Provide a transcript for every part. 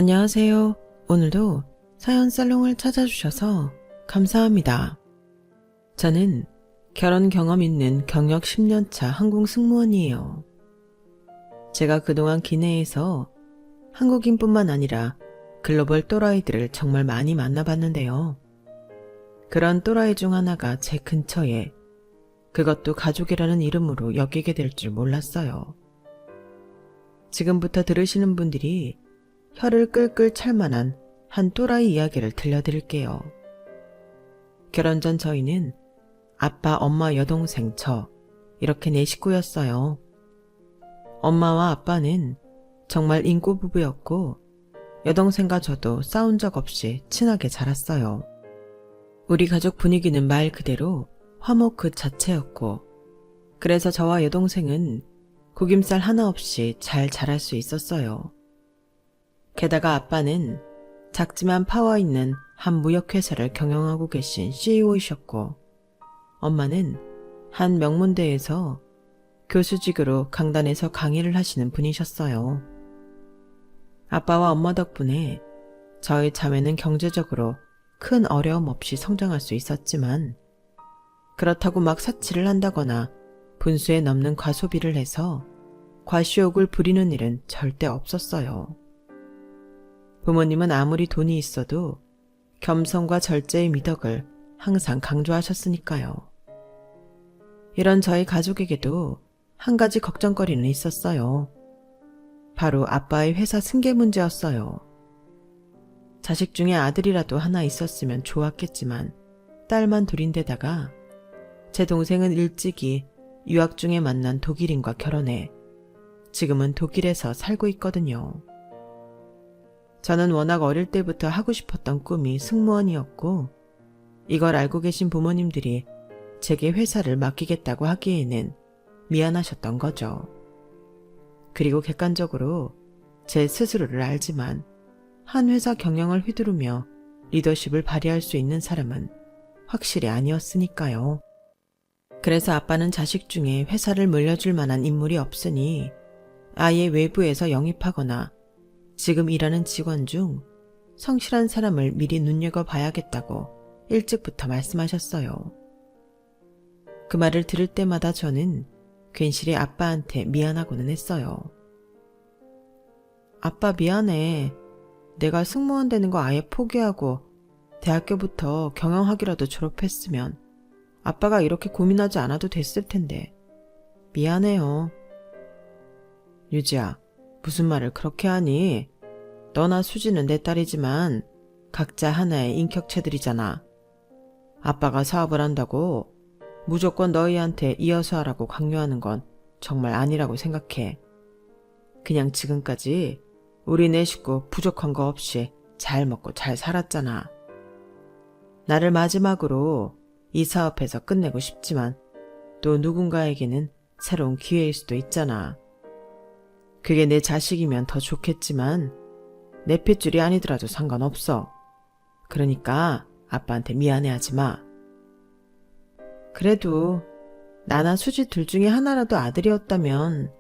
안녕하세요. 오늘도 사연 살롱을 찾아주셔서 감사합니다. 저는 결혼 경험 있는 경력 10년차 한국 승무원이에요. 제가 그동안 기내에서 한국인뿐만 아니라 글로벌 또라이들을 정말 많이 만나봤는데요. 그런 또라이 중 하나가 제 근처에, 그것도 가족이라는 이름으로 엮이게 될 줄 몰랐어요. 지금부터 들으시는 분들이 혀를 끌끌 찰 만한 한 또라이 이야기를 들려드릴게요. 결혼 전 저희는 아빠, 엄마, 여동생, 저 이렇게 4식구였어요. 엄마와 아빠는 정말 인고 부부였고 여동생과 저도 싸운 적 없이 친하게 자랐어요. 우리 가족 분위기는 말 그대로 화목 그 자체였고, 그래서 저와 여동생은 구김살 하나 없이 잘 자랄 수 있었어요. 게다가 아빠는 작지만 파워 있는 한 무역회사를 경영하고 계신 CEO이셨고, 엄마는 한 명문대에서 교수직으로 강단에서 강의를 하시는 분이셨어요. 아빠와 엄마 덕분에 저희 자매는 경제적으로 큰 어려움 없이 성장할 수 있었지만, 그렇다고 막 사치를 한다거나 분수에 넘는 과소비를 해서 과시욕을 부리는 일은 절대 없었어요. 부모님은 아무리 돈이 있어도 겸손과 절제의 미덕을 항상 강조하셨으니까요. 이런 저희 가족에게도 한 가지 걱정거리는 있었어요. 바로 아빠의 회사 승계 문제였어요. 자식 중에 아들이라도 하나 있었으면 좋았겠지만 딸만 둘인데다가 제 동생은 일찍이 유학 중에 만난 독일인과 결혼해 지금은 독일에서 살고 있거든요. 저는 워낙 어릴 때부터 하고 싶었던 꿈이 승무원이었고, 이걸 알고 계신 부모님들이 제게 회사를 맡기겠다고 하기에는 미안하셨던 거죠. 그리고 객관적으로 제 스스로를 알지만 한 회사 경영을 휘두르며 리더십을 발휘할 수 있는 사람은 확실히 아니었으니까요. 그래서 아빠는 자식 중에 회사를 물려줄 만한 인물이 없으니 아예 외부에서 영입하거나 지금 일하는 직원 중 성실한 사람을 미리 눈여겨봐야겠다고 일찍부터 말씀하셨어요. 그 말을 들을 때마다 저는 괜시리 아빠한테 미안하고는 했어요. 아빠 미안해. 내가 승무원 되는 거 아예 포기하고 대학교부터 경영학이라도 졸업했으면 아빠가 이렇게 고민하지 않아도 됐을 텐데. 미안해요. 유지야, 무슨 말을 그렇게 하니? 너나 수지는 내 딸이지만 각자 하나의 인격체들이잖아. 아빠가 사업을 한다고 무조건 너희한테 이어서 하라고 강요하는 건 정말 아니라고 생각해. 그냥 지금까지 우리 4식구 부족한 거 없이 잘 먹고 잘 살았잖아. 나를 마지막으로 이 사업에서 끝내고 싶지만 또 누군가에게는 새로운 기회일 수도 있잖아. 그게 내 자식이면 더 좋겠지만 내 핏줄이 아니더라도 상관없어. 그러니까 아빠한테 미안해하지 마. 그래도 나나 수지 둘 중에 하나라도 아들이었다면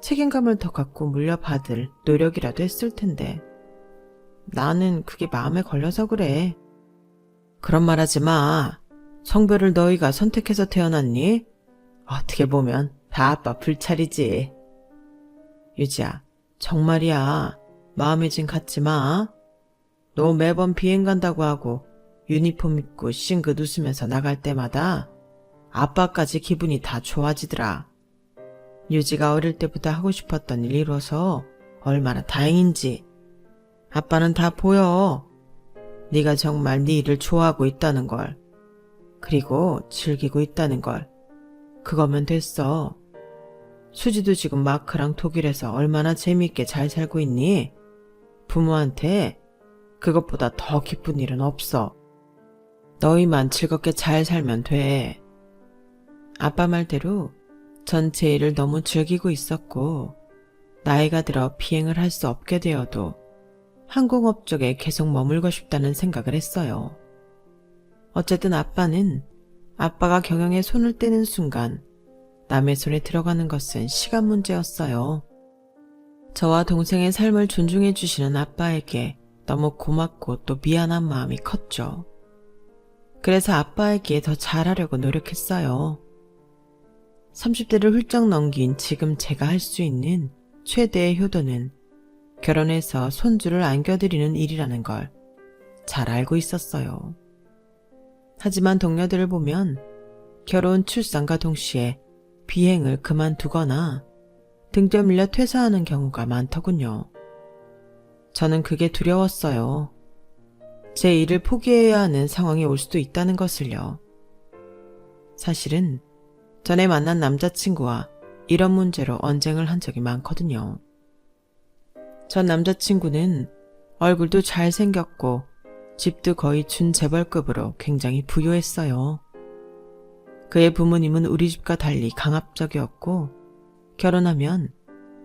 책임감을 더 갖고 물려받을 노력이라도 했을 텐데 나는 그게 마음에 걸려서 그래. 그런 말 하지 마. 성별을 너희가 선택해서 태어났니? 어떻게 보면 다 아빠 불찰이지. 유지야, 정말이야. 마음의 짐 갖지 마. 너 매번 비행 간다고 하고 유니폼 입고 싱긋 웃으면서 나갈 때마다 아빠까지 기분이 다 좋아지더라. 유지가 어릴 때부터 하고 싶었던 일 이뤄서 얼마나 다행인지. 아빠는 다 보여. 네가 정말 네 일을 좋아하고 있다는 걸. 그리고 즐기고 있다는 걸. 그거면 됐어. 수지도 지금 마크랑 독일에서 얼마나 재미있게 잘 살고 있니? 부모한테 그것보다 더 기쁜 일은 없어. 너희만 즐겁게 잘 살면 돼. 아빠 말대로 전 제 일을 너무 즐기고 있었고, 나이가 들어 비행을 할 수 없게 되어도 항공업 쪽에 계속 머물고 싶다는 생각을 했어요. 어쨌든 아빠는 아빠가 경영에 손을 떼는 순간 남의 손에 들어가는 것은 시간 문제였어요. 저와 동생의 삶을 존중해 주시는 아빠에게 너무 고맙고 또 미안한 마음이 컸죠. 그래서 아빠에게 더 잘하려고 노력했어요. 30대를 훌쩍 넘긴 지금 제가 할 수 있는 최대의 효도는 결혼해서 손주를 안겨드리는 일이라는 걸 잘 알고 있었어요. 하지만 동료들을 보면 결혼, 출산과 동시에 비행을 그만두거나 등뼈 밀려 퇴사하는 경우가 많더군요. 저는 그게 두려웠어요. 제 일을 포기해야 하는 상황이 올 수도 있다는 것을요. 사실은 전에 만난 남자친구와 이런 문제로 언쟁을 한 적이 많거든요. 전 남자친구는 얼굴도 잘생겼고 집도 거의 준재벌급으로 굉장히 부유했어요. 그의 부모님은 우리 집과 달리 강압적이었고 결혼하면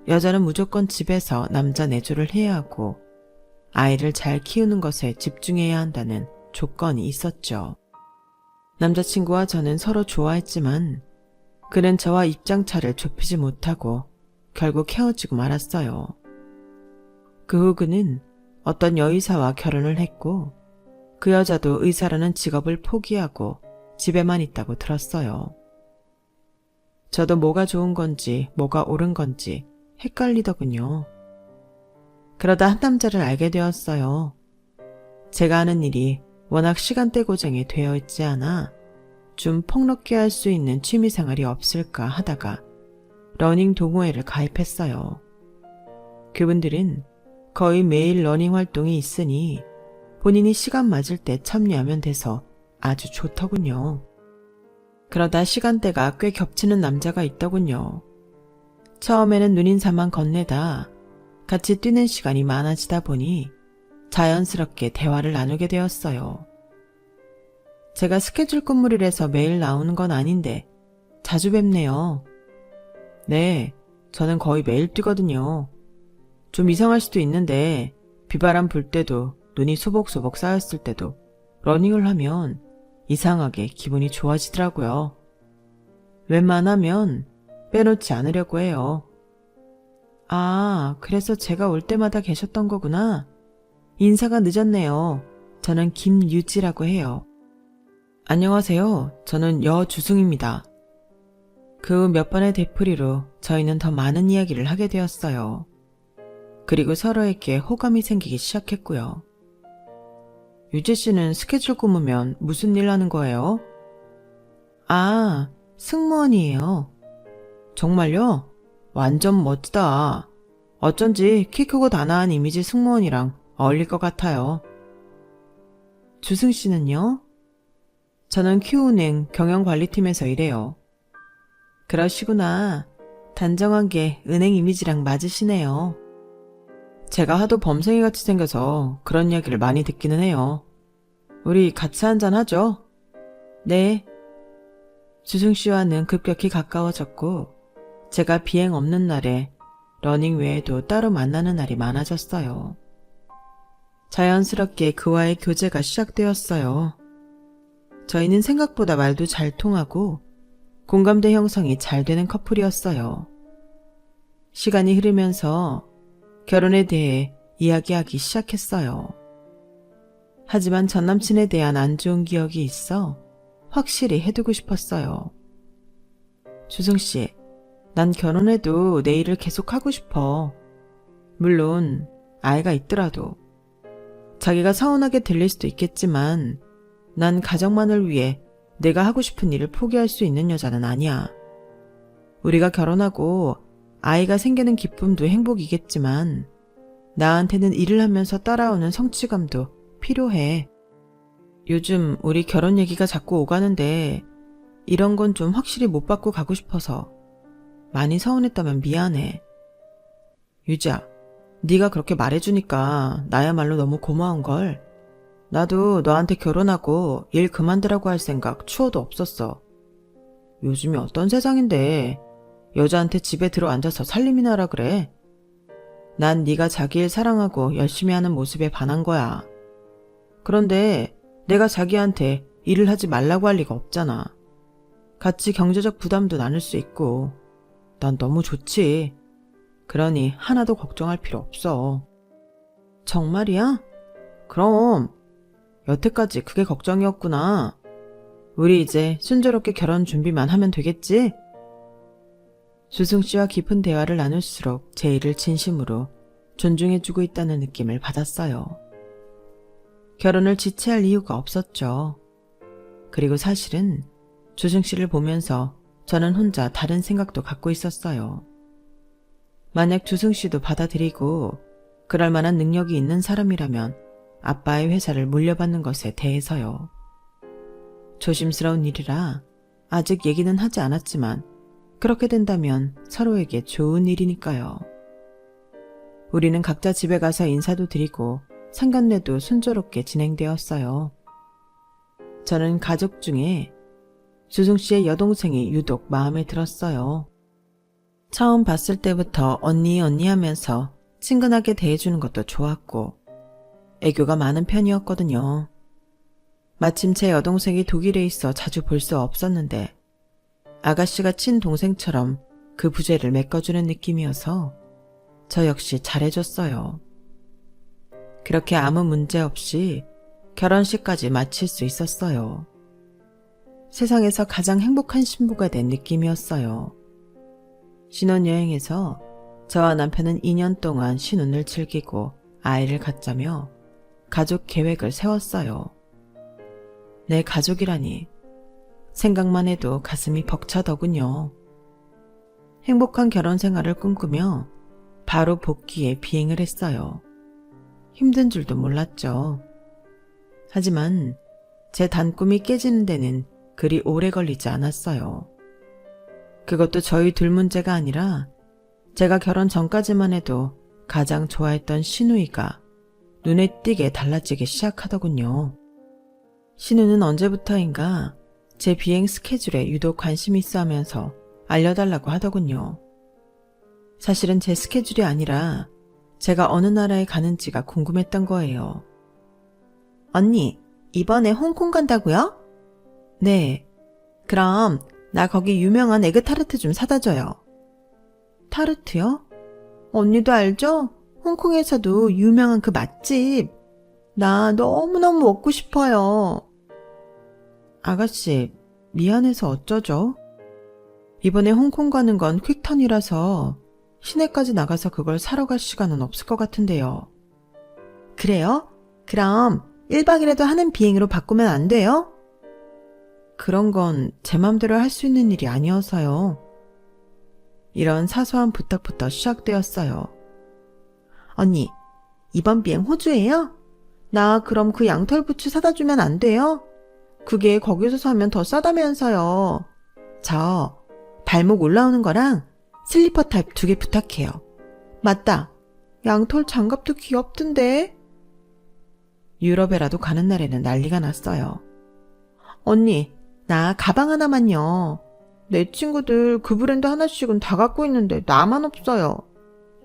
여자는 무조건 집에서 남자 내조를 해야 하고 아이를 잘 키우는 것에 집중해야 한다는 조건이 있었죠. 남자친구와 저는 서로 좋아했지만 그는 저와 입장차를 좁히지 못하고 결국 헤어지고 말았어요. 그 후 그는 어떤 여의사와 결혼을 했고 그 여자도 의사라는 직업을 포기하고 집에만 있다고 들었어요. 저도 뭐가 좋은 건지 뭐가 옳은 건지 헷갈리더군요. 그러다 한 남자를 알게 되었어요. 제가 하는 일이 워낙 시간대 고정이 되어 있지 않아 좀 폭넓게 할 수 있는 취미생활이 없을까 하다가 러닝 동호회를 가입했어요. 그분들은 거의 매일 러닝 활동이 있으니 본인이 시간 맞을 때 참여하면 돼서 아주 좋더군요. 그러다 시간대가 꽤 겹치는 남자가 있더군요. 처음에는 눈인사만 건네다 같이 뛰는 시간이 많아지다 보니 자연스럽게 대화를 나누게 되었어요. 제가 스케줄 근무를해서 매일 나오는 건 아닌데 자주 뵙네요. 네, 저는 거의 매일 뛰거든요. 좀 이상할 수도 있는데 비바람 불 때도 눈이 소복소복 쌓였을 때도 러닝을 하면 이상하게 기분이 좋아지더라고요. 웬만하면 빼놓지 않으려고 해요. 아, 그래서 제가 올 때마다 계셨던 거구나. 인사가 늦었네요. 저는 김유지라고 해요. 안녕하세요. 저는 여주승입니다. 그 몇 번의 되풀이로 저희는 더 많은 이야기를 하게 되었어요. 그리고 서로에게 호감이 생기기 시작했고요. 유재 씨는 스케줄 꾸무면 무슨 일 하는 거예요? 아, 승무원이에요. 정말요? 완전 멋지다. 어쩐지 키 크고 단아한 이미지 승무원이랑 어울릴 것 같아요. 주승 씨는요? 저는 Q은행 경영관리팀에서 일해요. 그러시구나. 단정한 게 은행 이미지랑 맞으시네요. 제가 하도 범생이같이 생겨서 그런 이야기를 많이 듣기는 해요. 우리 같이 한잔 하죠? 네. 주승 씨와는 급격히 가까워졌고 제가 비행 없는 날에 러닝 외에도 따로 만나는 날이 많아졌어요. 자연스럽게 그와의 교제가 시작되었어요. 저희는 생각보다 말도 잘 통하고 공감대 형성이 잘 되는 커플이었어요. 시간이 흐르면서 결혼에 대해 이야기하기 시작했어요. 하지만 전남친에 대한 안 좋은 기억이 있어 확실히 해두고 싶었어요. 주승씨, 난 결혼해도 내 일을 계속하고 싶어. 물론 아이가 있더라도. 자기가 서운하게 들릴 수도 있겠지만 난 가정만을 위해 내가 하고 싶은 일을 포기할 수 있는 여자는 아니야. 우리가 결혼하고 아이가 생기는 기쁨도 행복이겠지만 나한테는 일을 하면서 따라오는 성취감도 필요해. 요즘 우리 결혼 얘기가 자꾸 오가는데 이런 건 좀 확실히 못 받고 가고 싶어서 많이 서운했다면 미안해. 유지야, 네가 그렇게 말해주니까 나야말로 너무 고마운걸. 나도 너한테 결혼하고 일 그만두라고 할 생각 추워도 없었어. 요즘이 어떤 세상인데 여자한테 집에 들어앉아서 살림이나 하라 그래. 난 네가 자기 일 사랑하고 열심히 하는 모습에 반한 거야. 그런데 내가 자기한테 일을 하지 말라고 할 리가 없잖아. 같이 경제적 부담도 나눌 수 있고 난 너무 좋지. 그러니 하나도 걱정할 필요 없어. 정말이야? 그럼 여태까지 그게 걱정이었구나. 우리 이제 순조롭게 결혼 준비만 하면 되겠지? 주승 씨와 깊은 대화를 나눌수록 제 일을 진심으로 존중해주고 있다는 느낌을 받았어요. 결혼을 지체할 이유가 없었죠. 그리고 사실은 주승 씨를 보면서 저는 혼자 다른 생각도 갖고 있었어요. 만약 주승 씨도 받아들이고 그럴 만한 능력이 있는 사람이라면 아빠의 회사를 물려받는 것에 대해서요. 조심스러운 일이라 아직 얘기는 하지 않았지만 그렇게 된다면 서로에게 좋은 일이니까요. 우리는 각자 집에 가서 인사도 드리고 상견례도 순조롭게 진행되었어요. 저는 가족 중에 주승 씨의 여동생이 유독 마음에 들었어요. 처음 봤을 때부터 언니 하면서 친근하게 대해주는 것도 좋았고 애교가 많은 편이었거든요. 마침 제 여동생이 독일에 있어 자주 볼 수 없었는데 아가씨가 친동생처럼 그 부재를 메꿔주는 느낌이어서 저 역시 잘해줬어요. 그렇게 아무 문제 없이 결혼식까지 마칠 수 있었어요. 세상에서 가장 행복한 신부가 된 느낌이었어요. 신혼여행에서 저와 남편은 2년 동안 신혼을 즐기고 아이를 갖자며 가족 계획을 세웠어요. 내 가족이라니 생각만 해도 가슴이 벅차더군요. 행복한 결혼 생활을 꿈꾸며 바로 복귀에 비행을 했어요. 힘든 줄도 몰랐죠. 하지만 제 단꿈이 깨지는 데는 그리 오래 걸리지 않았어요. 그것도 저희 둘 문제가 아니라 제가 결혼 전까지만 해도 가장 좋아했던 시누이가 눈에 띄게 달라지기 시작하더군요. 시누는 언제부터인가 제 비행 스케줄에 유독 관심이 있어 하면서 알려달라고 하더군요. 사실은 제 스케줄이 아니라 제가 어느 나라에 가는지가 궁금했던 거예요. 언니, 이번에 홍콩 간다고요? 네. 그럼 나 거기 유명한 에그타르트 좀 사다 줘요. 타르트요? 언니도 알죠? 홍콩에서도 유명한 그 맛집. 나 너무너무 먹고 싶어요. 아가씨, 미안해서 어쩌죠? 이번에 홍콩 가는 건 퀵턴이라서 시내까지 나가서 그걸 사러 갈 시간은 없을 것 같은데요. 그래요? 그럼 1박 2일에도 하는 비행으로 바꾸면 안 돼요? 그런 건 제 맘대로 할 수 있는 일이 아니어서요. 이런 사소한 부탁부터 시작되었어요. 언니, 이번 비행 호주예요? 나 그럼 그 양털 부츠 사다 주면 안 돼요? 그게 거기서 사면 더 싸다면서요. 저 발목 올라오는 거랑 슬리퍼 타입 2개 부탁해요. 맞다. 양털 장갑도 귀엽던데. 유럽에라도 가는 날에는 난리가 났어요. 언니, 나 가방 하나만요. 내 친구들 그 브랜드 하나씩은 다 갖고 있는데 나만 없어요.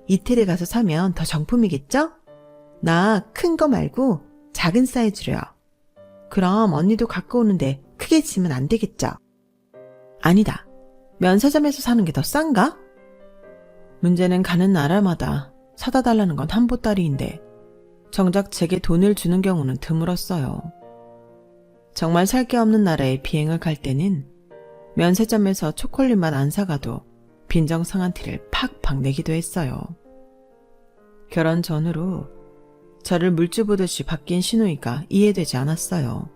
이태리 가서 사면 더 정품이겠죠? 나 큰 거 말고 작은 사이즈로요. 그럼 언니도 갖고 오는데 크게 지면 안 되겠죠? 아니다. 면세점에서 사는 게 더 싼가? 문제는 가는 나라마다 사다 달라는 건 한 보따리인데 정작 제게 돈을 주는 경우는 드물었어요. 정말 살 게 없는 나라에 비행을 갈 때는 면세점에서 초콜릿만 안 사가도 빈정상한 티를 팍팍 내기도 했어요. 결혼 전후로 저를 물주 보듯이 바뀐 시누이가 이해되지 않았어요.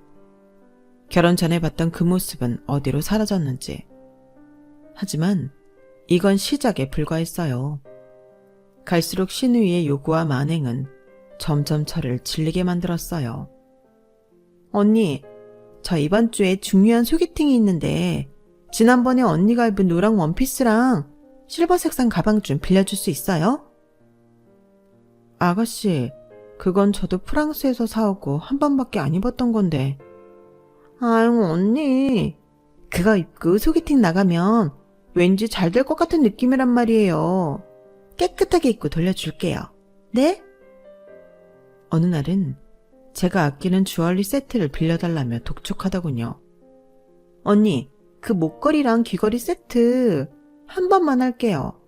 결혼 전에 봤던 그 모습은 어디로 사라졌는지. 하지만 이건 시작에 불과했어요. 갈수록 시누이의 요구와 만행은 점점 저를 질리게 만들었어요. 언니, 저 이번 주에 중요한 소개팅이 있는데 지난번에 언니가 입은 노랑 원피스랑 실버 색상 가방 좀 빌려줄 수 있어요? 아가씨, 그건 저도 프랑스에서 사오고 한 번밖에 안 입었던 건데. 아유, 언니. 그거 입고 소개팅 나가면 왠지 잘 될 것 같은 느낌이란 말이에요. 깨끗하게 입고 돌려줄게요. 네? 어느 날은 제가 아끼는 주얼리 세트를 빌려달라며 독촉하더군요. 언니, 그 목걸이랑 귀걸이 세트 한 번만 할게요.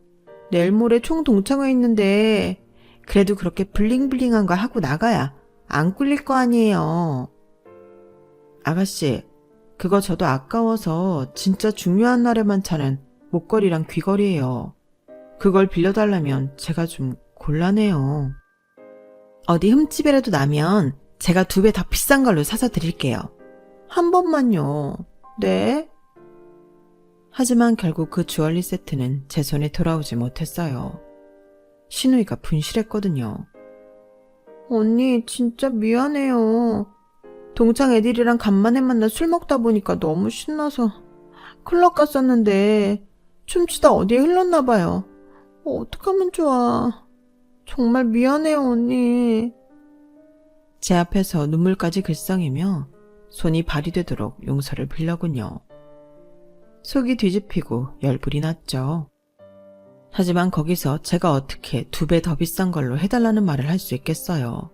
내일 모레 총동창회 있는데 그래도 그렇게 블링블링한 거 하고 나가야 안 꿀릴 거 아니에요. 아가씨, 그거 저도 아까워서 진짜 중요한 날에만 차는 목걸이랑 귀걸이에요. 그걸 빌려달라면 제가 좀 곤란해요. 어디 흠집이라도 나면 제가 2배 더 비싼 걸로 사서 드릴게요. 한 번만요. 네? 하지만 결국 그 주얼리 세트는 제 손에 돌아오지 못했어요. 신우이가 분실했거든요. 언니 진짜 미안해요. 동창 애들이랑 간만에 만나 술 먹다 보니까 너무 신나서 클럽 갔었는데 춤추다 어디에 흘렀나 봐요. 어떡하면 좋아. 정말 미안해요, 언니. 제 앞에서 눈물까지 글썽이며 손이 발이 되도록 용서를 빌려군요. 속이 뒤집히고 열불이 났죠. 하지만 거기서 제가 어떻게 2배 더 비싼 걸로 해달라는 말을 할 수 있겠어요.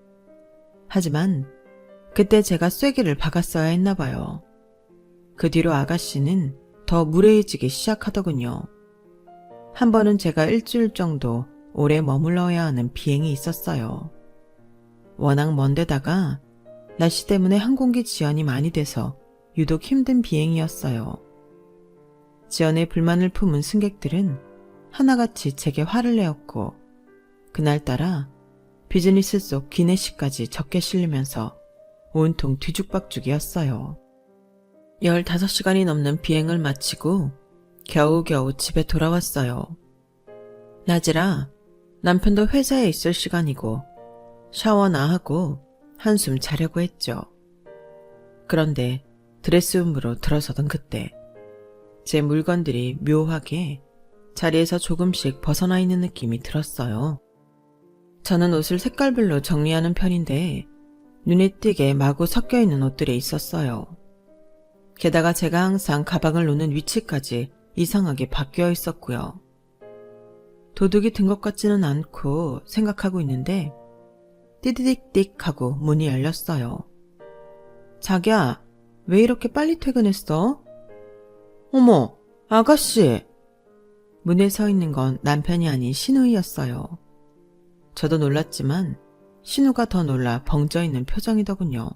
하지만 그때 제가 쐐기를 박았어야 했나 봐요. 그 뒤로 아가씨는 더 무례해지기 시작하더군요. 한 번은 제가 일주일 정도 오래 머물러야 하는 비행이 있었어요. 워낙 먼 데다가 날씨 때문에 항공기 지연이 많이 돼서 유독 힘든 비행이었어요. 지연에 불만을 품은 승객들은 하나같이 제게 화를 내었고 그날따라 비즈니스 속 기내식까지 적게 실리면서 온통 뒤죽박죽이었어요. 15시간이 넘는 비행을 마치고 겨우겨우 집에 돌아왔어요. 낮이라 남편도 회사에 있을 시간이고 샤워나 하고 한숨 자려고 했죠. 그런데 드레스룸으로 들어서던 그때 제 물건들이 묘하게 자리에서 조금씩 벗어나 있는 느낌이 들었어요. 저는 옷을 색깔별로 정리하는 편인데 눈에 띄게 마구 섞여 있는 옷들이 있었어요. 게다가 제가 항상 가방을 놓는 위치까지 이상하게 바뀌어 있었고요. 도둑이 든 것 같지는 않고 생각하고 있는데 띠디딕딕 하고 문이 열렸어요. 자기야, 왜 이렇게 빨리 퇴근했어? 어머, 아가씨. 문에 서 있는 건 남편이 아닌 신우이였어요. 저도 놀랐지만 신우가 더 놀라 벙쪄 있는 표정이더군요.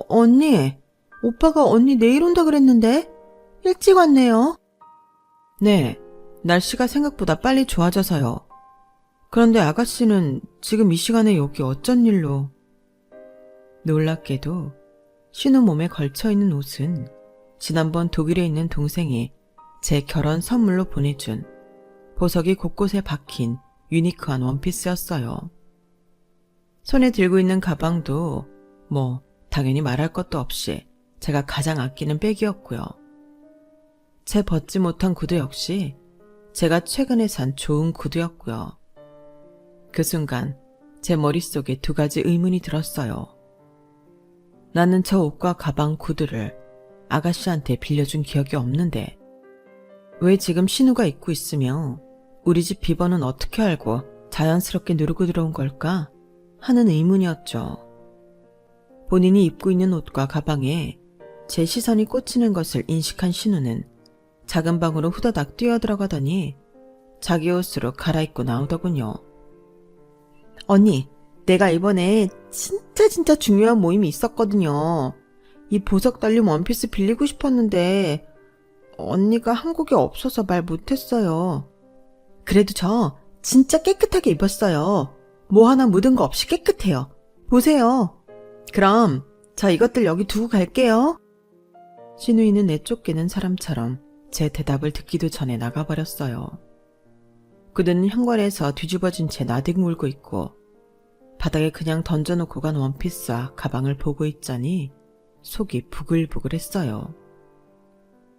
언니, 오빠가 언니 내일 온다 그랬는데 일찍 왔네요. 네, 날씨가 생각보다 빨리 좋아져서요. 그런데 아가씨는 지금 이 시간에 여기 어쩐 일로? 놀랍게도 신우 몸에 걸쳐있는 옷은 지난번 독일에 있는 동생이 제 결혼 선물로 보내준 보석이 곳곳에 박힌 유니크한 원피스였어요. 손에 들고 있는 가방도 당연히 말할 것도 없이 제가 가장 아끼는 백이었고요. 제 벗지 못한 구두 역시 제가 최근에 산 좋은 구두였고요. 그 순간 제 머릿속에 2가지 의문이 들었어요. 나는 저 옷과 가방, 구두를 아가씨한테 빌려준 기억이 없는데 왜 지금 신우가 입고 있으며 우리 집 비번은 어떻게 알고 자연스럽게 누르고 들어온 걸까 하는 의문이었죠. 본인이 입고 있는 옷과 가방에 제 시선이 꽂히는 것을 인식한 신우는 작은 방으로 후다닥 뛰어들어가더니 자기 옷으로 갈아입고 나오더군요. 언니, 내가 이번에 진짜 중요한 모임이 있었거든요. 이 보석 달린 원피스 빌리고 싶었는데 언니가 한국에 없어서 말 못했어요. 그래도 저 진짜 깨끗하게 입었어요. 뭐 하나 묻은 거 없이 깨끗해요. 보세요. 그럼 저 이것들 여기 두고 갈게요. 신우이는 내쫓기는 사람처럼 제 대답을 듣기도 전에 나가버렸어요. 그는 현관에서 뒤집어진 채 나뒹굴고 있고 바닥에 그냥 던져놓고 간 원피스와 가방을 보고 있자니 속이 부글부글했어요.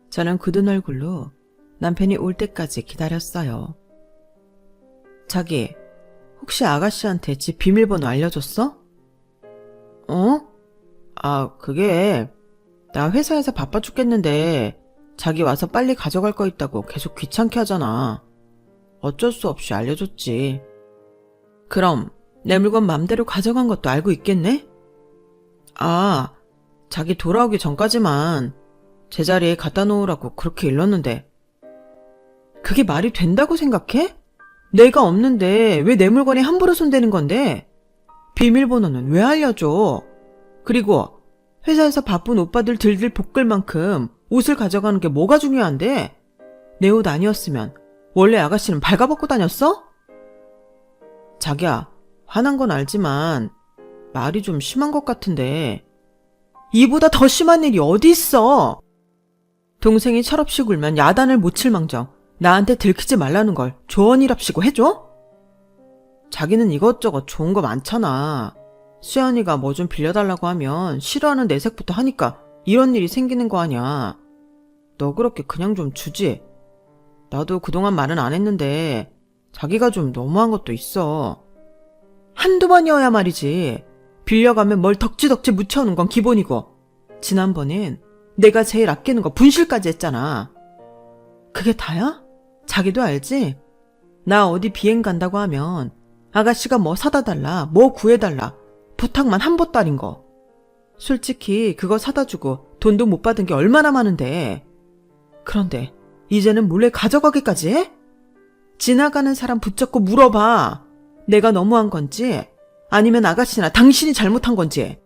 저는 굳은 얼굴로 남편이 올 때까지 기다렸어요. 자기, 혹시 아가씨한테 집 비밀번호 알려줬어? 그게 나 회사에서 바빠 죽겠는데 자기 와서 빨리 가져갈 거 있다고 계속 귀찮게 하잖아. 어쩔 수 없이 알려줬지. 그럼 내 물건 맘대로 가져간 것도 알고 있겠네? 자기 돌아오기 전까지만 제자리에 갖다 놓으라고 그렇게 일렀는데. 그게 말이 된다고 생각해? 내가 없는데 왜 내 물건에 함부로 손대는 건데? 비밀번호는 왜 알려줘? 그리고 회사에서 바쁜 오빠들 들들 볶을 만큼 옷을 가져가는 게 뭐가 중요한데? 내 옷 아니었으면 원래 아가씨는 발가벗고 다녔어? 자기야, 화난 건 알지만 말이 좀 심한 것 같은데 이보다 더 심한 일이 어디 있어? 동생이 철없이 굴면 야단을 못 칠 망정 나한테 들키지 말라는 걸 조언이랍시고 해줘? 자기는 이것저것 좋은 거 많잖아. 수연이가 뭐 좀 빌려달라고 하면 싫어하는 내색부터 하니까 이런 일이 생기는 거 아냐. 너 그렇게 그냥 좀 주지. 나도 그동안 말은 안 했는데 자기가 좀 너무한 것도 있어. 한두 번이어야 말이지. 빌려가면 뭘 덕지덕지 묻혀오는 건 기본이고 지난번엔 내가 제일 아끼는 거 분실까지 했잖아. 그게 다야? 자기도 알지? 나 어디 비행 간다고 하면 아가씨가 뭐 사다 달라, 뭐 구해달라 부탁만 한 보따린 거. 솔직히 그거 사다 주고 돈도 못 받은 게 얼마나 많은데. 그런데 이제는 몰래 가져가기까지 해? 지나가는 사람 붙잡고 물어봐. 내가 너무한 건지 아니면 아가씨나 당신이 잘못한 건지.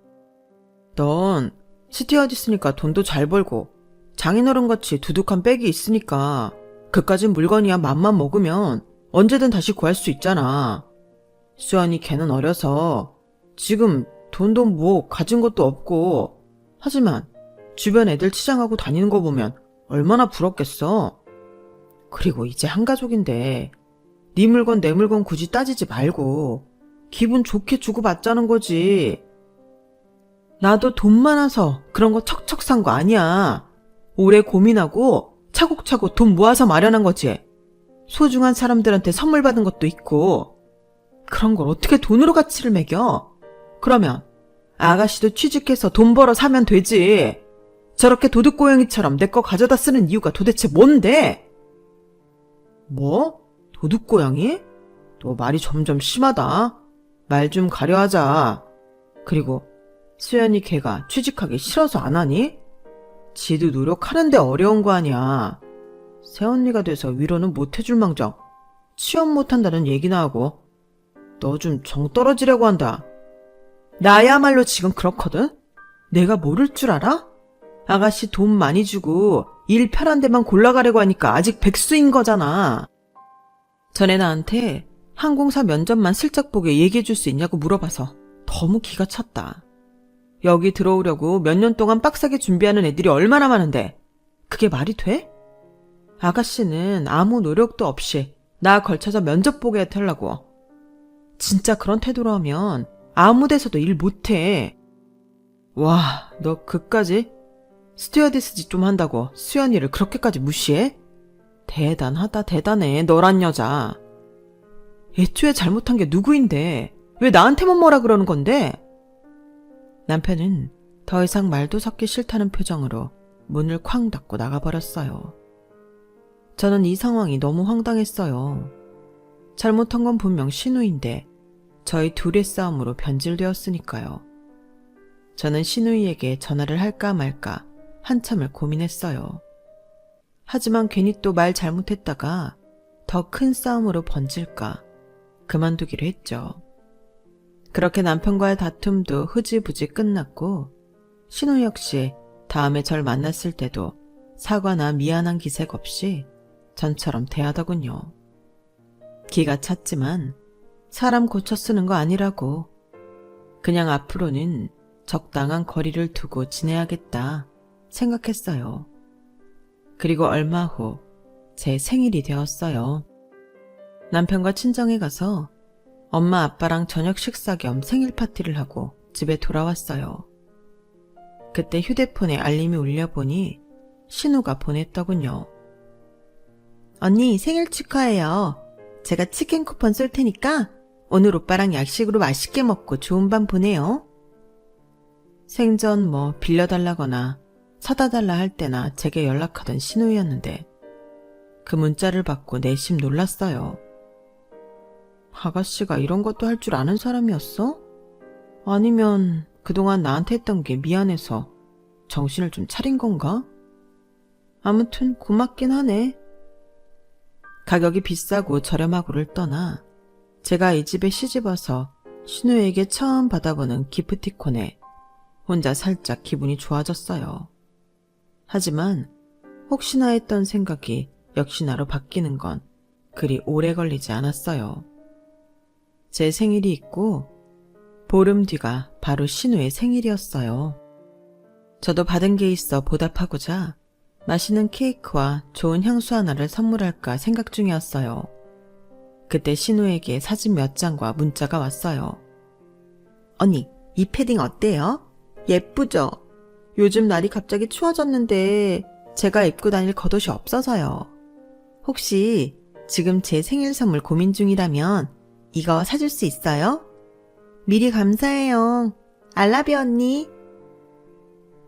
넌 스튜어디스니까 돈도 잘 벌고 장인어른같이 두둑한 백이 있으니까 그까진 물건이야 맘만 먹으면 언제든 다시 구할 수 있잖아. 수연이 걔는 어려서 지금 돈도 뭐 가진 것도 없고 하지만 주변 애들 치장하고 다니는 거 보면 얼마나 부럽겠어. 그리고 이제 한 가족인데 네 물건 내 물건 굳이 따지지 말고 기분 좋게 주고받자는 거지. 나도 돈 많아서 그런 거 척척 산 거 아니야. 오래 고민하고 차곡차곡 돈 모아서 마련한 거지. 소중한 사람들한테 선물 받은 것도 있고. 그런 걸 어떻게 돈으로 가치를 매겨? 그러면 아가씨도 취직해서 돈 벌어 사면 되지. 저렇게 도둑고양이처럼 내 거 가져다 쓰는 이유가 도대체 뭔데? 뭐? 도둑고양이? 너 말이 점점 심하다. 말 좀 가려하자. 그리고 수연이 걔가 취직하기 싫어서 안 하니? 지도 노력하는데 어려운 거 아니야. 새언니가 돼서 위로는 못 해줄 망정 취업 못한다는 얘기나 하고 너 좀 정 떨어지려고 한다. 나야말로 지금 그렇거든? 내가 모를 줄 알아? 아가씨 돈 많이 주고 일 편한 데만 골라가려고 하니까 아직 백수인 거잖아. 전에 나한테 항공사 면접만 슬쩍 보게 얘기해 줄 수 있냐고 물어봐서 너무 기가 찼다. 여기 들어오려고 몇 년 동안 빡세게 준비하는 애들이 얼마나 많은데 그게 말이 돼? 아가씨는 아무 노력도 없이 나 걸쳐서 면접 보게 해달라고. 진짜 그런 태도로 하면 아무 데서도 일 못해. 와, 너 그까지? 스튜어디스 짓 좀 한다고 수연이를 그렇게까지 무시해? 대단하다, 대단해, 너란 여자. 애초에 잘못한 게 누구인데 왜 나한테만 뭐라 그러는 건데? 남편은 더 이상 말도 섞기 싫다는 표정으로 문을 쾅 닫고 나가버렸어요. 저는 이 상황이 너무 황당했어요. 잘못한 건 분명 신우인데 저희 둘의 싸움으로 변질되었으니까요. 저는 신우이에게 전화를 할까 말까 한참을 고민했어요. 하지만 괜히 또 말 잘못했다가 더 큰 싸움으로 번질까 그만두기로 했죠. 그렇게 남편과의 다툼도 흐지부지 끝났고 신우 역시 다음에 절 만났을 때도 사과나 미안한 기색 없이 전처럼 대하더군요. 기가 찼지만 사람 고쳐 쓰는 거 아니라고. 그냥 앞으로는 적당한 거리를 두고 지내야겠다 생각했어요. 그리고 얼마 후 제 생일이 되었어요. 남편과 친정에 가서 엄마 아빠랑 저녁 식사 겸 생일 파티를 하고 집에 돌아왔어요. 그때 휴대폰에 알림이 울려보니 신우가 보냈더군요. 언니 생일 축하해요. 제가 치킨 쿠폰 쏠 테니까 오늘 오빠랑 약식으로 맛있게 먹고 좋은 밤 보내요. 생전 뭐 빌려달라거나 사다 달라 할 때나 제게 연락하던 신우였는데 그 문자를 받고 내심 놀랐어요. 아가씨가 이런 것도 할 줄 아는 사람이었어? 아니면 그동안 나한테 했던 게 미안해서 정신을 좀 차린 건가? 아무튼 고맙긴 하네. 가격이 비싸고 저렴하고를 떠나 제가 이 집에 시집와서 신우에게 처음 받아보는 기프티콘에 혼자 살짝 기분이 좋아졌어요. 하지만 혹시나 했던 생각이 역시나로 바뀌는 건 그리 오래 걸리지 않았어요. 제 생일이 있고 보름 뒤가 바로 신우의 생일이었어요. 저도 받은 게 있어 보답하고자 맛있는 케이크와 좋은 향수 하나를 선물할까 생각 중이었어요. 그때 신우에게 사진 몇 장과 문자가 왔어요. 언니, 이 패딩 어때요? 예쁘죠? 요즘 날이 갑자기 추워졌는데 제가 입고 다닐 겉옷이 없어서요. 혹시 지금 제 생일 선물 고민 중이라면 이거 사줄 수 있어요? 미리 감사해요. 알라뷰 언니.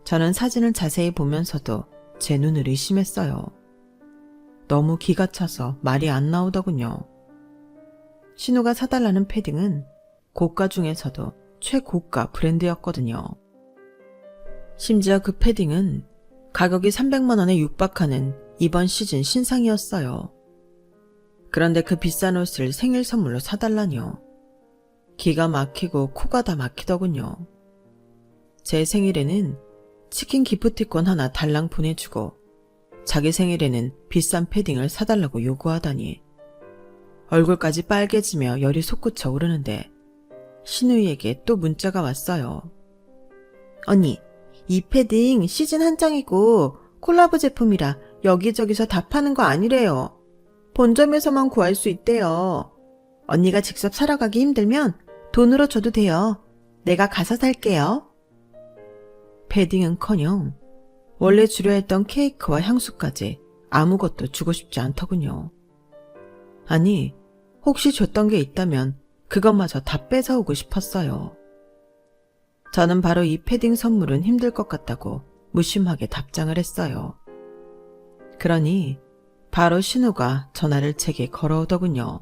저는 사진을 자세히 보면서도 제 눈을 의심했어요. 너무 기가 차서 말이 안 나오더군요. 신우가 사달라는 패딩은 고가 중에서도 최고가 브랜드였거든요. 심지어 그 패딩은 가격이 300만 원에 육박하는 이번 시즌 신상이었어요. 그런데 그 비싼 옷을 생일 선물로 사달라뇨. 기가 막히고 코가 다 막히더군요. 제 생일에는 치킨 기프티콘 하나 달랑 보내주고 자기 생일에는 비싼 패딩을 사달라고 요구하다니. 얼굴까지 빨개지며 열이 솟구쳐 오르는데 신우이에게 또 문자가 왔어요. 언니, 이 패딩 시즌 한정이고 콜라보 제품이라 여기저기서 다 파는 거 아니래요. 본점에서만 구할 수 있대요. 언니가 직접 사러 가기 힘들면 돈으로 줘도 돼요. 내가 가서 살게요. 패딩은커녕 원래 주려 했던 케이크와 향수까지 아무것도 주고 싶지 않더군요. 아니, 혹시 줬던 게 있다면 그것마저 다 뺏어오고 싶었어요. 저는 바로 이 패딩 선물은 힘들 것 같다고 무심하게 답장을 했어요. 그러니 바로 신우가 전화를 제게 걸어오더군요.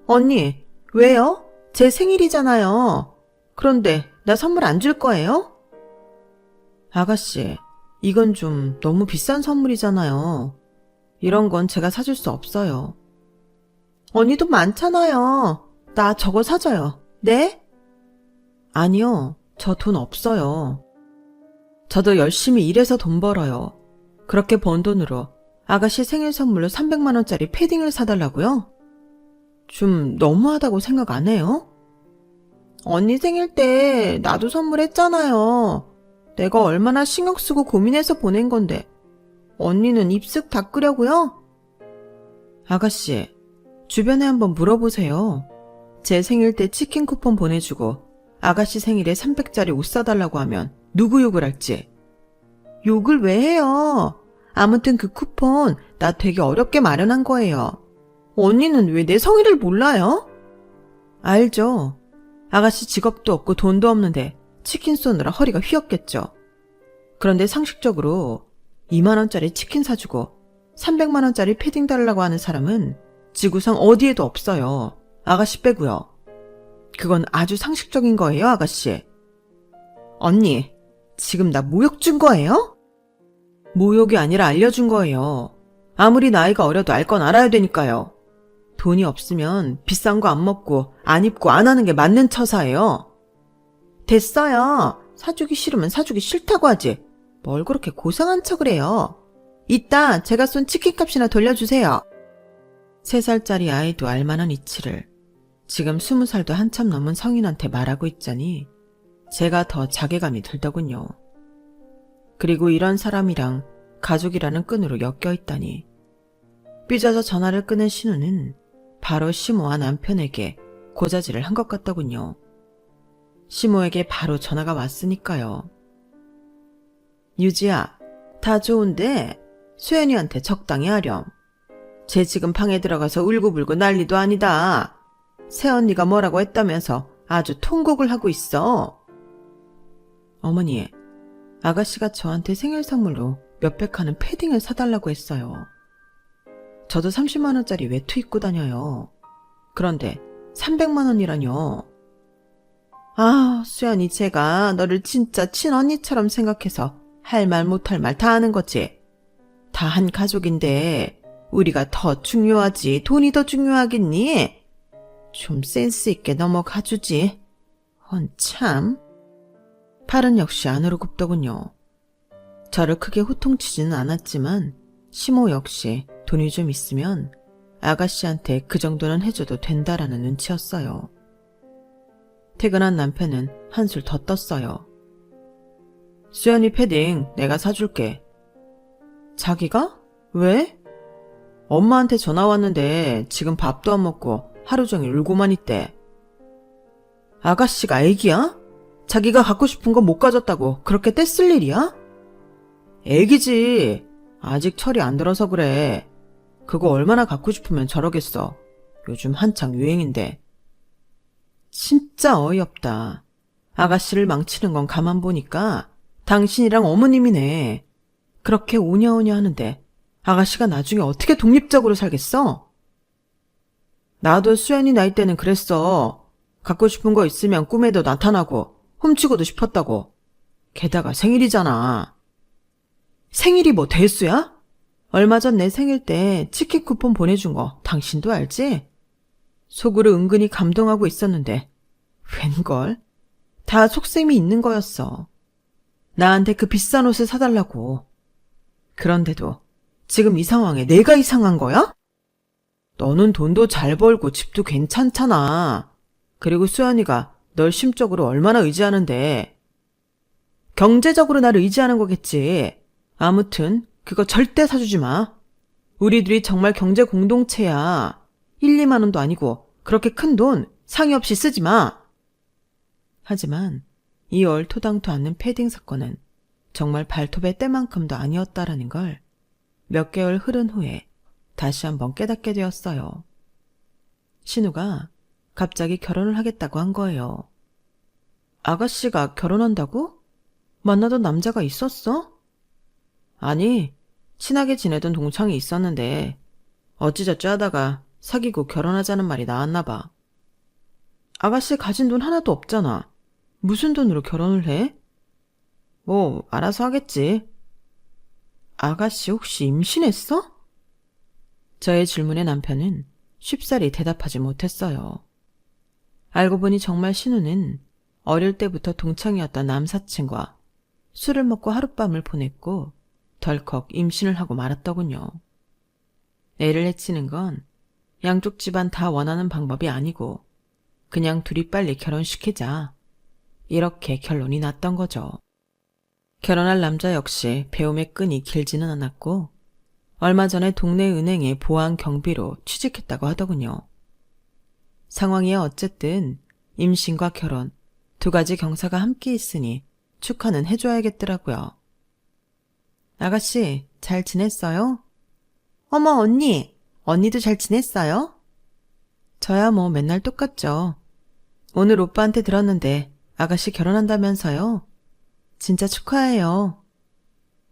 언니, 왜요? 제 생일이잖아요. 그런데 나 선물 안 줄 거예요? 아가씨, 이건 좀 너무 비싼 선물이잖아요. 이런 건 제가 사줄 수 없어요. 언니 돈 많잖아요. 나 저거 사줘요. 네? 아니요, 저 돈 없어요. 저도 열심히 일해서 돈 벌어요. 그렇게 번 돈으로 아가씨 생일 선물로 300만 원짜리 패딩을 사달라고요? 좀 너무하다고 생각 안 해요? 언니 생일 때 나도 선물했잖아요. 내가 얼마나 신경 쓰고 고민해서 보낸 건데 언니는 입쓱 닦으려고요? 아가씨, 주변에 한번 물어보세요. 제 생일 때 치킨 쿠폰 보내주고 아가씨 생일에 300짜리 옷 사달라고 하면 누구 욕을 할지. 욕을 왜 해요? 아무튼 그 쿠폰 나 되게 어렵게 마련한 거예요. 언니는 왜 내 성의를 몰라요? 알죠. 아가씨 직업도 없고 돈도 없는데 치킨 쏘느라 허리가 휘었겠죠. 그런데 상식적으로 2만 원짜리 치킨 사주고 300만 원짜리 패딩 달라고 하는 사람은 지구상 어디에도 없어요. 아가씨 빼고요. 그건 아주 상식적인 거예요, 아가씨. 언니, 지금 나 모욕 준 거예요? 모욕이 아니라 알려준 거예요. 아무리 나이가 어려도 알 건 알아야 되니까요. 돈이 없으면 비싼 거 안 먹고 안 입고 안 하는 게 맞는 처사예요. 됐어요. 사주기 싫으면 사주기 싫다고 하지. 뭘 그렇게 고상한 척을 해요. 이따 제가 쏜 치킨값이나 돌려주세요. 3살짜리 아이도 알만한 이치를 지금 20살도 한참 넘은 성인한테 말하고 있자니 제가 더 자괴감이 들더군요. 그리고 이런 사람이랑 가족이라는 끈으로 엮여 있다니. 삐져서 전화를 끊은 신우는 바로 시모와 남편에게 고자질을 한 것 같더군요. 시모에게 바로 전화가 왔으니까요. 유지야, 다 좋은데 수연이한테 적당히 하렴. 쟤 지금 방에 들어가서 울고불고 난리도 아니다. 새언니가 뭐라고 했다면서 아주 통곡을 하고 있어. 어머니, 아가씨가 저한테 생일 선물로 몇백 하는 패딩을 사달라고 했어요. 저도 30만 원짜리 외투 입고 다녀요. 그런데 300만 원이라뇨. 아, 수연이 제가 너를 진짜 친언니처럼 생각해서 할 말 못할 말 다 하는 거지. 다 한 가족인데 우리가 더 중요하지 돈이 더 중요하겠니? 좀 센스 있게 넘어가주지. 참. 팔은 역시 안으로 굽더군요. 저를 크게 호통치지는 않았지만 시모 역시 돈이 좀 있으면 아가씨한테 그 정도는 해줘도 된다라는 눈치였어요. 퇴근한 남편은 한술 더 떴어요. 수연이 패딩 내가 사줄게. 자기가? 왜? 엄마한테 전화 왔는데 지금 밥도 안 먹고 하루 종일 울고만 있대. 아가씨가 애기야? 자기가 갖고 싶은 거 못 가졌다고 그렇게 떼쓸 일이야? 애기지. 아직 철이 안 들어서 그래. 그거 얼마나 갖고 싶으면 저러겠어. 요즘 한창 유행인데. 진짜 어이없다. 아가씨를 망치는 건 가만 보니까 당신이랑 어머님이네. 그렇게 오냐오냐 하는데 아가씨가 나중에 어떻게 독립적으로 살겠어? 나도 수연이 나이 때는 그랬어. 갖고 싶은 거 있으면 꿈에도 나타나고 훔치고도 싶었다고. 게다가 생일이잖아. 생일이 뭐 대수야? 얼마 전 내 생일 때 치킨 쿠폰 보내준 거 당신도 알지? 속으로 은근히 감동하고 있었는데 웬걸? 다 속셈이 있는 거였어. 나한테 그 비싼 옷을 사달라고. 그런데도 지금 이 상황에 내가 이상한 거야? 너는 돈도 잘 벌고 집도 괜찮잖아. 그리고 수연이가 널 심적으로 얼마나 의지하는데. 경제적으로 나를 의지하는 거겠지. 아무튼 그거 절대 사주지 마. 우리들이 정말 경제 공동체야. 1, 2만 원도 아니고 그렇게 큰 돈 상의 없이 쓰지 마. 하지만 이 얼토당토 않는 패딩 사건은 정말 발톱의 때만큼도 아니었다라는 걸 몇 개월 흐른 후에 다시 한번 깨닫게 되었어요. 신우가 갑자기 결혼을 하겠다고 한 거예요. 아가씨가 결혼한다고? 만나던 남자가 있었어? 아니, 친하게 지내던 동창이 있었는데 어찌저찌 하다가 사귀고 결혼하자는 말이 나왔나 봐. 아가씨 가진 돈 하나도 없잖아. 무슨 돈으로 결혼을 해? 뭐 알아서 하겠지. 아가씨 혹시 임신했어? 저의 질문에 남편은 쉽사리 대답하지 못했어요. 알고 보니 정말 신우는 어릴 때부터 동창이었던 남사친과 술을 먹고 하룻밤을 보냈고 덜컥 임신을 하고 말았더군요. 애를 해치는 건 양쪽 집안 다 원하는 방법이 아니고 그냥 둘이 빨리 결혼시키자. 이렇게 결론이 났던 거죠. 결혼할 남자 역시 배움의 끈이 길지는 않았고 얼마 전에 동네 은행에 보안 경비로 취직했다고 하더군요. 상황이 어쨌든 임신과 결혼 두 가지 경사가 함께 있으니 축하는 해줘야겠더라고요. 아가씨 잘 지냈어요? 어머 언니도 잘 지냈어요? 저야 뭐 맨날 똑같죠. 오늘 오빠한테 들었는데 아가씨 결혼한다면서요? 진짜 축하해요.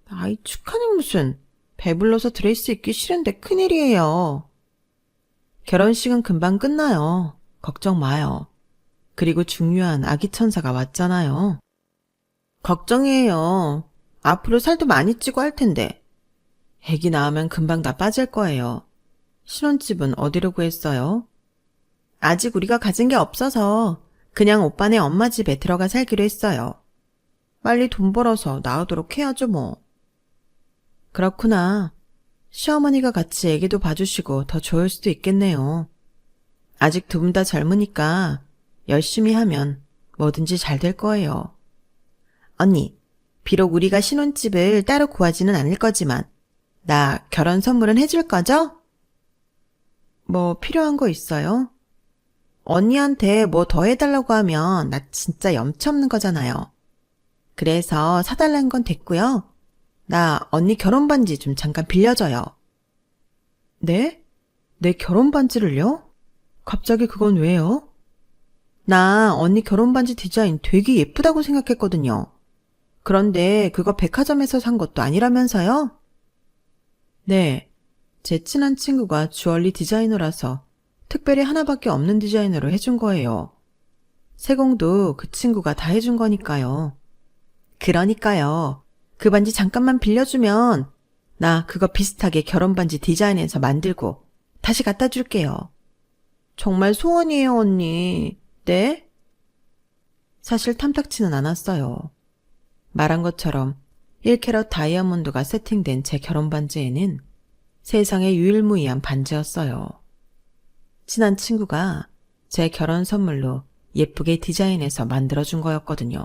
아이 축하는 무슨. 배불러서 드레스 입기 싫은데 큰일이에요. 결혼식은 금방 끝나요. 걱정 마요. 그리고 중요한 아기 천사가 왔잖아요. 걱정이에요. 앞으로 살도 많이 찌고 할 텐데. 애기 낳으면 금방 다 빠질 거예요. 신혼집은 어디로 구했어요? 아직 우리가 가진 게 없어서 그냥 오빠네 엄마 집에 들어가 살기로 했어요. 빨리 돈 벌어서 나오도록 해야죠 뭐. 그렇구나. 시어머니가 같이 애기도 봐주시고 더 좋을 수도 있겠네요. 아직 두 분 다 젊으니까 열심히 하면 뭐든지 잘 될 거예요. 언니, 비록 우리가 신혼집을 따로 구하지는 않을 거지만 나 결혼 선물은 해줄 거죠? 뭐 필요한 거 있어요? 언니한테 뭐 더 해달라고 하면 나 진짜 염치 없는 거잖아요. 그래서 사달라는 건 됐고요. 나 언니 결혼 반지 좀 잠깐 빌려줘요. 네? 내 결혼 반지를요? 갑자기 그건 왜요? 나 언니 결혼 반지 디자인 되게 예쁘다고 생각했거든요. 그런데 그거 백화점에서 산 것도 아니라면서요? 네, 제 친한 친구가 주얼리 디자이너라서 특별히 하나밖에 없는 디자이너로 해준 거예요. 세공도 그 친구가 다 해준 거니까요. 그러니까요. 그 반지 잠깐만 빌려주면 나 그거 비슷하게 결혼반지 디자인해서 만들고 다시 갖다 줄게요. 정말 소원이에요, 언니. 네? 사실 탐탁치는 않았어요. 말한 것처럼 1캐럿 다이아몬드가 세팅된 제 결혼반지에는 세상에 유일무이한 반지였어요. 친한 친구가 제 결혼 선물로 예쁘게 디자인해서 만들어준 거였거든요.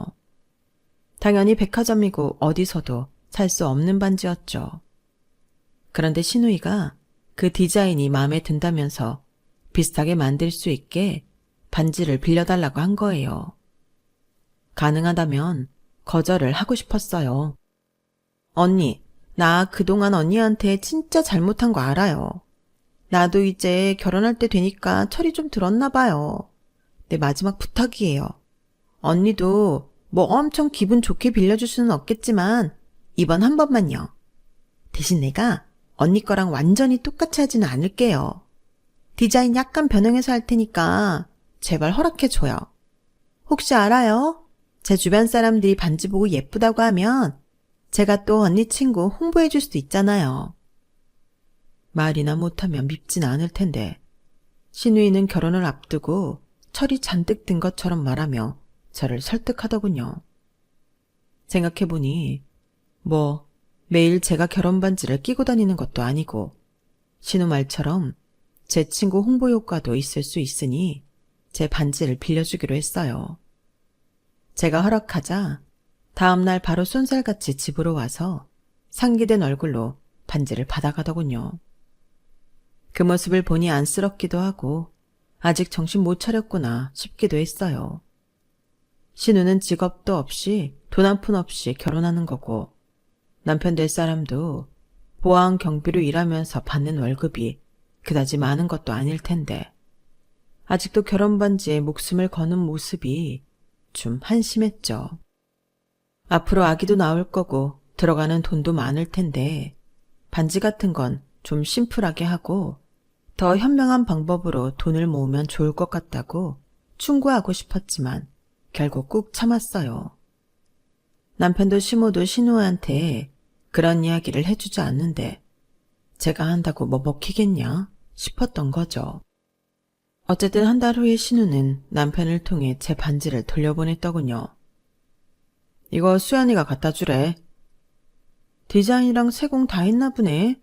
당연히 백화점이고 어디서도 살 수 없는 반지였죠. 그런데 신우이가 그 디자인이 마음에 든다면서 비슷하게 만들 수 있게 반지를 빌려달라고 한 거예요. 가능하다면 거절을 하고 싶었어요. 언니, 나 그동안 언니한테 진짜 잘못한 거 알아요. 나도 이제 결혼할 때 되니까 철이 좀 들었나 봐요. 내 마지막 부탁이에요. 언니도 뭐 엄청 기분 좋게 빌려줄 수는 없겠지만 이번 한 번만요. 대신 내가 언니 거랑 완전히 똑같이 하지는 않을게요. 디자인 약간 변형해서 할 테니까 제발 허락해줘요. 혹시 알아요? 제 주변 사람들이 반지 보고 예쁘다고 하면 제가 또 언니 친구 홍보해줄 수도 있잖아요. 말이나 못하면 밉진 않을 텐데 신우이는 결혼을 앞두고 철이 잔뜩 든 것처럼 말하며 저를 설득하더군요. 생각해보니 매일 제가 결혼 반지를 끼고 다니는 것도 아니고 신우 말처럼 제 친구 홍보 효과도 있을 수 있으니 제 반지를 빌려주기로 했어요. 제가 허락하자 다음날 바로 쏜살같이 집으로 와서 상기된 얼굴로 반지를 받아가더군요. 그 모습을 보니 안쓰럽기도 하고 아직 정신 못 차렸구나 싶기도 했어요. 신우는 직업도 없이 돈 한 푼 없이 결혼하는 거고 남편 될 사람도 보안 경비로 일하면서 받는 월급이 그다지 많은 것도 아닐 텐데 아직도 결혼 반지에 목숨을 거는 모습이 좀 한심했죠. 앞으로 아기도 나올 거고 들어가는 돈도 많을 텐데 반지 같은 건 좀 심플하게 하고 더 현명한 방법으로 돈을 모으면 좋을 것 같다고 충고하고 싶었지만 결국 꾹 참았어요. 남편도 시모도 신우한테 그런 이야기를 해주지 않는데 제가 한다고 뭐 먹히겠냐 싶었던 거죠. 어쨌든 한 달 후에 신우는 남편을 통해 제 반지를 돌려보냈더군요. 이거 수연이가 갖다 주래. 디자인이랑 세공 다 했나 보네.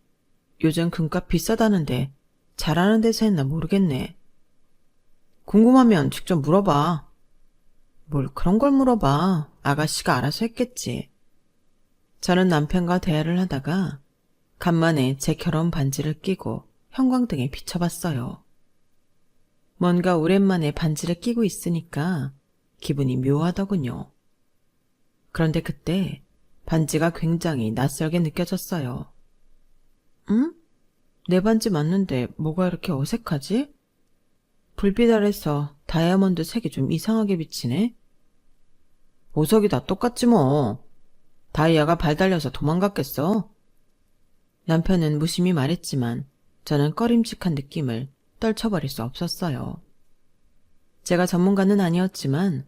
요즘 금값 비싸다는데 잘하는 데서 했나 모르겠네. 궁금하면 직접 물어봐. 뭘 그런 걸 물어봐. 아가씨가 알아서 했겠지. 저는 남편과 대화를 하다가 간만에 제 결혼 반지를 끼고 형광등에 비춰봤어요. 뭔가 오랜만에 반지를 끼고 있으니까 기분이 묘하더군요. 그런데 그때 반지가 굉장히 낯설게 느껴졌어요. 응? 내 반지 맞는데 뭐가 이렇게 어색하지? 불빛 아래서 다이아몬드 색이 좀 이상하게 비치네? 보석이 다 똑같지 뭐. 다이아가 발 달려서 도망갔겠어? 남편은 무심히 말했지만 저는 꺼림칙한 느낌을 떨쳐버릴 수 없었어요. 제가 전문가는 아니었지만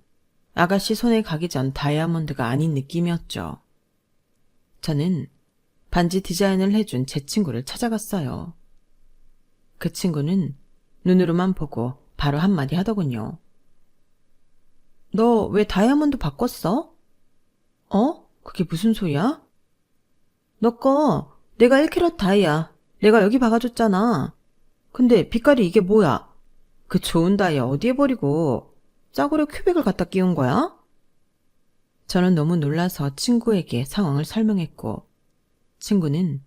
아가씨 손에 가기 전 다이아몬드가 아닌 느낌이었죠. 저는 반지 디자인을 해준 제 친구를 찾아갔어요. 그 친구는 눈으로만 보고 바로 한마디 하더군요. 너 왜 다이아몬드 바꿨어? 그게 무슨 소리야? 너 거 내가 1캐럿 다이아 내가 여기 박아줬잖아. 근데 빛깔이 이게 뭐야? 그 좋은 다이아 어디에 버리고 싸구려 큐빅을 갖다 끼운 거야? 저는 너무 놀라서 친구에게 상황을 설명했고 친구는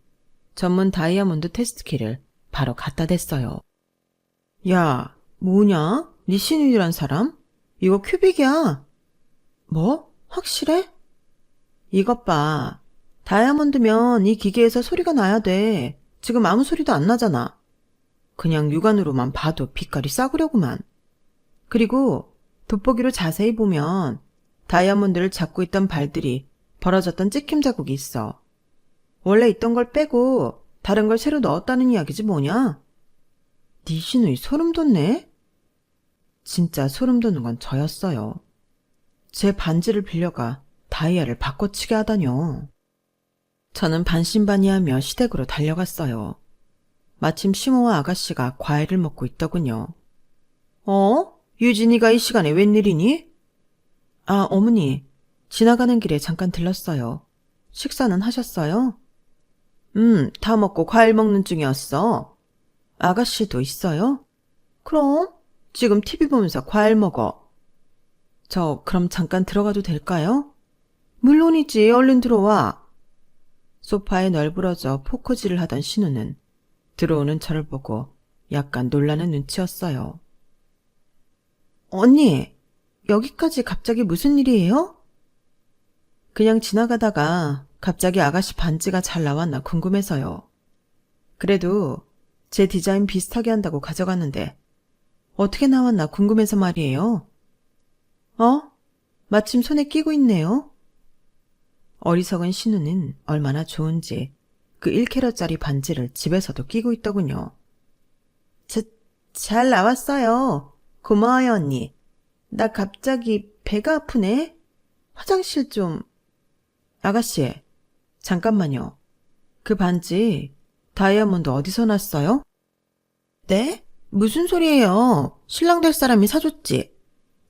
전문 다이아몬드 테스트키를 바로 갖다 댔어요. 야, 뭐냐? 니 신우이란 사람? 이거 큐빅이야. 뭐? 확실해? 이것 봐. 다이아몬드면 이 기계에서 소리가 나야 돼. 지금 아무 소리도 안 나잖아. 그냥 육안으로만 봐도 빛깔이 싸구려구만. 그리고 돋보기로 자세히 보면 다이아몬드를 잡고 있던 발들이 벌어졌던 찍힘 자국이 있어. 원래 있던 걸 빼고 다른 걸 새로 넣었다는 이야기지 뭐냐? 니 신우이 소름 돋네? 진짜 소름 돋는 건 저였어요. 제 반지를 빌려가 다이아를 바꿔치게 하다뇨. 저는 반신반의하며 시댁으로 달려갔어요. 마침 시모와 아가씨가 과일을 먹고 있더군요. 어? 유진이가 이 시간에 웬일이니? 아, 어머니. 지나가는 길에 잠깐 들렀어요. 식사는 하셨어요? 다 먹고 과일 먹는 중이었어. 아가씨도 있어요? 그럼 지금 TV 보면서 과일 먹어. 저 그럼 잠깐 들어가도 될까요? 물론이지. 얼른 들어와. 소파에 널브러져 포커질을 하던 신우는 들어오는 저를 보고 약간 놀라는 눈치였어요. 언니, 여기까지 갑자기 무슨 일이에요? 그냥 지나가다가 갑자기 아가씨 반지가 잘 나왔나 궁금해서요. 그래도 제 디자인 비슷하게 한다고 가져갔는데 어떻게 나왔나 궁금해서 말이에요. 어? 마침 손에 끼고 있네요. 어리석은 신우는 얼마나 좋은지 그 1캐럿짜리 반지를 집에서도 끼고 있더군요. 잘 나왔어요. 고마워요, 언니. 나 갑자기 배가 아프네. 화장실 좀... 아가씨, 잠깐만요. 그 반지 다이아몬드 어디서 났어요? 네? 무슨 소리예요? 신랑 될 사람이 사줬지.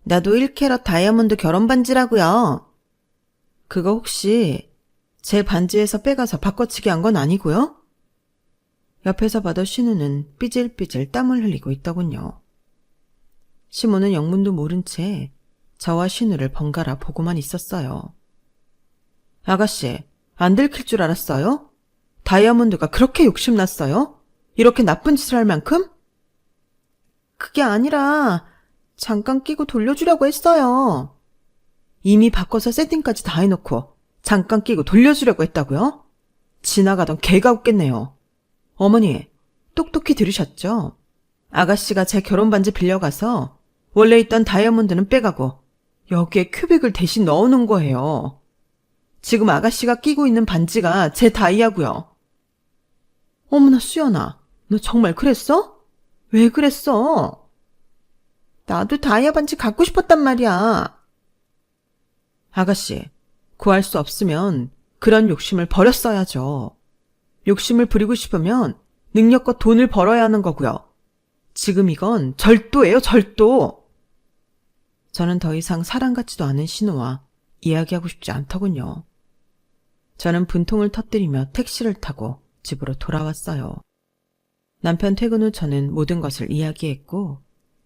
나도 1캐럿 다이아몬드 결혼 반지라고요. 그거 혹시 제 반지에서 빼가서 바꿔치기 한 건 아니고요? 옆에서 봐도 신우는 삐질삐질 땀을 흘리고 있더군요. 시모는 영문도 모른 채 저와 신우를 번갈아 보고만 있었어요. 아가씨, 안 들킬 줄 알았어요? 다이아몬드가 그렇게 욕심났어요? 이렇게 나쁜 짓을 할 만큼? 그게 아니라 잠깐 끼고 돌려주려고 했어요. 이미 바꿔서 세팅까지 다 해놓고 잠깐 끼고 돌려주려고 했다고요? 지나가던 개가 웃겠네요. 어머니, 똑똑히 들으셨죠? 아가씨가 제 결혼반지 빌려가서 원래 있던 다이아몬드는 빼가고 여기에 큐빅을 대신 넣어놓은 거예요. 지금 아가씨가 끼고 있는 반지가 제 다이아고요. 어머나 수연아, 너 정말 그랬어? 왜 그랬어? 나도 다이아 반지 갖고 싶었단 말이야. 아가씨, 구할 수 없으면 그런 욕심을 버렸어야죠. 욕심을 부리고 싶으면 능력과 돈을 벌어야 하는 거고요. 지금 이건 절도예요, 절도. 저는 더 이상 사람 같지도 않은 신우와 이야기하고 싶지 않더군요. 저는 분통을 터뜨리며 택시를 타고 집으로 돌아왔어요. 남편 퇴근 후 저는 모든 것을 이야기했고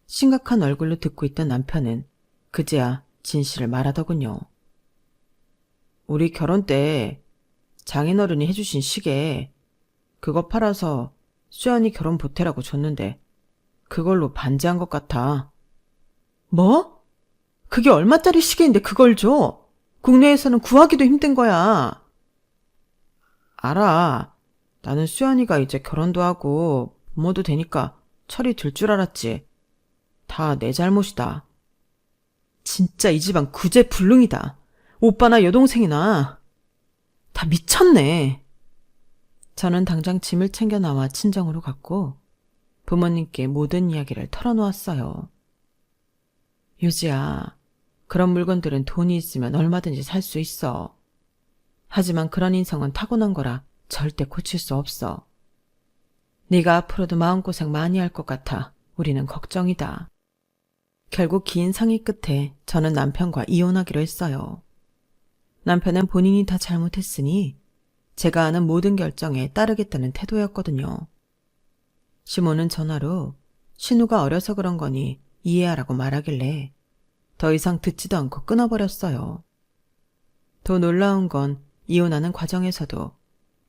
심각한 얼굴로 듣고 있던 남편은 그제야 진실을 말하더군요. 우리 결혼 때 장인어른이 해주신 시계 그거 팔아서 수연이 결혼 보태라고 줬는데 그걸로 반지한 것 같아. 뭐? 그게 얼마짜리 시계인데 그걸 줘? 국내에서는 구하기도 힘든 거야. 알아. 나는 수연이가 이제 결혼도 하고 부모도 되니까 철이 들 줄 알았지. 다 내 잘못이다. 진짜 이 집안 구제불능이다. 오빠나 여동생이나 다 미쳤네. 저는 당장 짐을 챙겨 나와 친정으로 갔고 부모님께 모든 이야기를 털어놓았어요. 유지야, 그런 물건들은 돈이 있으면 얼마든지 살 수 있어. 하지만 그런 인성은 타고난 거라 절대 고칠 수 없어. 네가 앞으로도 마음고생 많이 할 것 같아 우리는 걱정이다. 결국 긴 상의 끝에 저는 남편과 이혼하기로 했어요. 남편은 본인이 다 잘못했으니 제가 하는 모든 결정에 따르겠다는 태도였거든요. 시모는 전화로 신우가 어려서 그런 거니 이해하라고 말하길래 더 이상 듣지도 않고 끊어버렸어요. 더 놀라운 건 이혼하는 과정에서도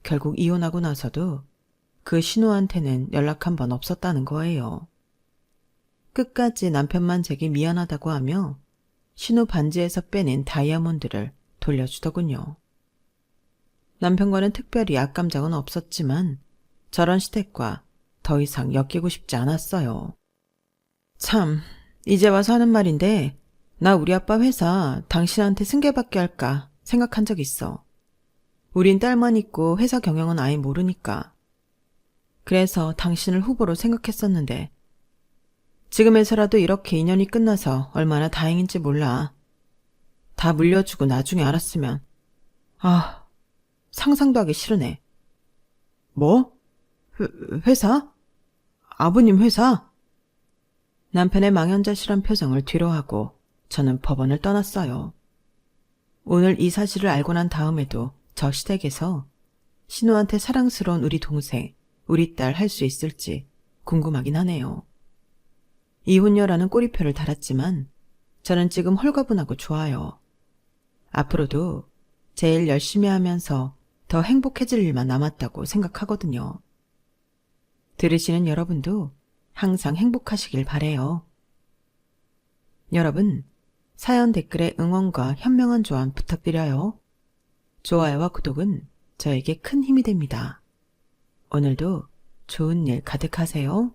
결국 이혼하고 나서도 그 신우한테는 연락 한 번 없었다는 거예요. 끝까지 남편만 제게 미안하다고 하며 신우 반지에서 빼낸 다이아몬드를 돌려주더군요. 남편과는 특별히 악감정은 없었지만 저런 시댁과 더 이상 엮이고 싶지 않았어요. 참, 이제 와서 하는 말인데 나 우리 아빠 회사 당신한테 승계받게 할까 생각한 적 있어. 우린 딸만 있고 회사 경영은 아예 모르니까. 그래서 당신을 후보로 생각했었는데 지금에서라도 이렇게 인연이 끝나서 얼마나 다행인지 몰라. 다 물려주고 나중에 알았으면 상상도 하기 싫으네. 뭐? 회사? 아버님 회사? 남편의 망연자실한 표정을 뒤로하고 저는 법원을 떠났어요. 오늘 이 사실을 알고 난 다음에도 저 시댁에서 신우한테 사랑스러운 우리 동생, 우리 딸 할 수 있을지 궁금하긴 하네요. 이혼녀라는 꼬리표를 달았지만 저는 지금 홀가분하고 좋아요. 앞으로도 제일 열심히 하면서 더 행복해질 일만 남았다고 생각하거든요. 들으시는 여러분도 항상 행복하시길 바래요. 여러분, 사연 댓글에 응원과 현명한 조언 부탁드려요. 좋아요와 구독은 저에게 큰 힘이 됩니다. 오늘도 좋은 일 가득하세요.